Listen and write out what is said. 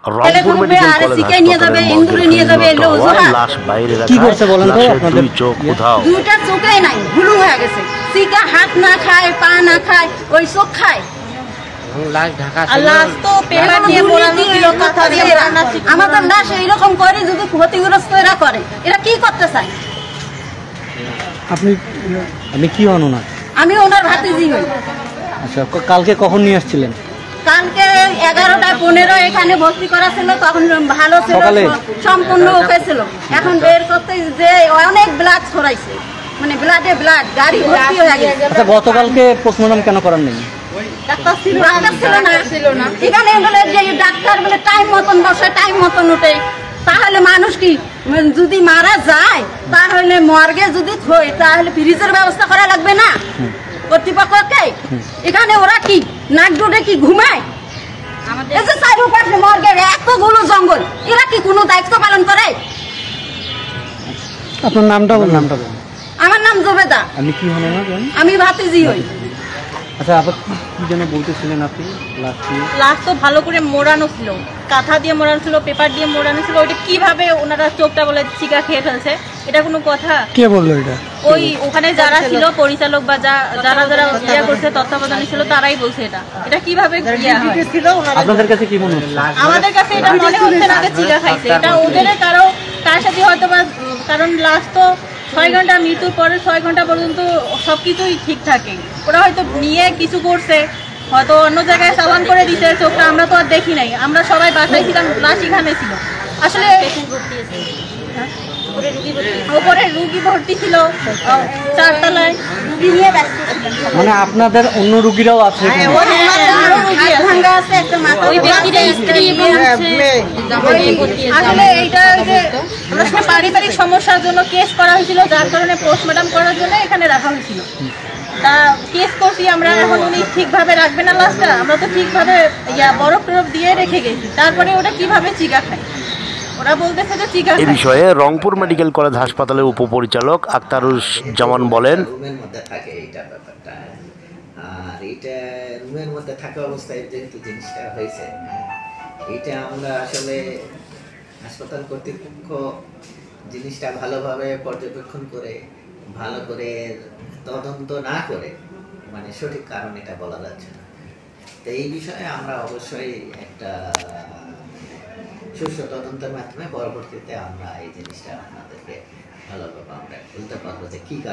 Rangpur medical college হাসপাতালে ইন্দুরে নিয়ে যাবে লাশ বাইরে রাখা। কি করছে বলেন তো আপনাদের? দুই চোখ উধাও, দুইটা চোখই নাই, গুলু হয়ে গেছে। সিকা হাত না খায়, পা না খায়, ওই চোখ খায়। আমাদের লাশ এইরকম করে যদি ক্ষতিগ্রস্ত এরা করে, এরা কি করতে চায়? আপনি কি হন ওনার? আমি ওনার ভাতিজি হই। আচ্ছা, কালকে কখন নিয়ে আসছিলেন? কালকে 11:15 এখানে ভর্তি করা ছিল, তখন ভালো ছিল, সম্পূর্ণ ওকে ছিল। এখন বের করতে যে অনেক ব্লাড ছড়াইছে, মানে ব্লাডে ব্লাড, গাড়ি ভর্তি হয়ে গেছে। আচ্ছা, গতকালকে পোস্টমর্টম কেন করার নেই? ডাক্তার ছিল না এখানে। বলে যে ডাক্তার বলে টাইম মতন বসে, টাইম মতন উঠে। তাহলে মানুষ কি যদি মারা যায়, তাহলে মর্গে যদি থই, তাহলে ফ্রিজের ব্যবস্থা করা লাগবে না কর্তৃপক্ষকে? এখানে ওরা কি নাক ডুডে কি ঘুমায়? এই যে চারপাশে মর্গের এতগুলো জঙ্গল, এরা কি কোনো দায়িত্ব পালন করে? আপনার নামটা বলুন। আমার নাম জবেদা। আমি কি হন না? আমি ভাতিজি হই। আচ্ছা, আবার কি যেন বলতেছিলেন আপনি? লাশ তো ভালো করে মোড়ানো ছিল, কাঁথা দিয়ে মোড়ানো ছিল, পেপার দিয়ে মোড়ানো ছিল। ওইটা কিভাবে ওনারা চোখটা বলে চিকা খেয়ে ফেলছে? এটা কোনো কথা? কে বললো এটা? ওই ওখানে যারা ছিল পরিচালক বা যারা ইয়া করছে, তত্ত্বাবধানে ছিল, তারাই বলছে এটা কিভাবে আপনাদের কাছে কি মনে হচ্ছে? আমাদের কাছে এটা মনে হচ্ছে না যে চিকা খাইছে। এটা ওদের কার সাথে হয়তো বা, কারণ লাশ তো 6 ঘন্টা, মৃত্যুর পরে 6 ঘন্টা পর্যন্ত সবকিছুই ঠিক থাকে। ওরা হয়তো নিয়ে কিছু করছে, হয়তো অন্য জায়গায় চালান করে দিতে। চোখটা আমরা তো আর দেখি নাই, আমরা সবাই বাসায় ছিলাম, লাশ এখানে ছিল। আসলে ওপরে রুগী ভর্তি ছিল, 4 তলায় রুগী নিয়ে ব্যস্ত ছিলেন। মানে আপনাদের অন্য রুগীরাও আছে? আসলে এইটা যে আমরা পারিবারিক সমস্যার জন্য কেস করা হয়েছিল, যার কারণে পোস্টমর্টম করার জন্য এখানে রাখা হয়েছিল। তা কেস করছি আমরা, এখন উনি ঠিকভাবে রাখবে না লাশটা। আমরা তো ঠিকভাবে বরফ টরফ দিয়ে রেখে গেছি, তারপরে ওটা কিভাবে চিকা খায়? ওরা বলতেছে যে চিকা খায়। এই বিষয়ে রংপুর মেডিকেল কলেজ হাসপাতালের উপপরিচালক আখতারুজ্জামান বলেন, রুমের মধ্যে থাকে এইটা ব্যাপারটা। আর এইটা রুমের মধ্যে থাকা অবস্থায় যেহেতু জিনিসটা হয়েছে, এইটা আমরা আসলে হাসপাতাল কর্তৃপক্ষ জিনিসটা ভালোভাবে পর্যবেক্ষণ করে, ভালো করে তদন্ত না করে, মানে সঠিক কারণ এটা বলা যাচ্ছে না। তো এই বিষয়ে আমরা অবশ্যই একটা সুষ্ঠু তদন্তের মাধ্যমে পরবর্তীতে আমরা এই জিনিসটা আপনাদেরকে ভালোভাবে আমরা বলতে পারবো যে কি কারণ।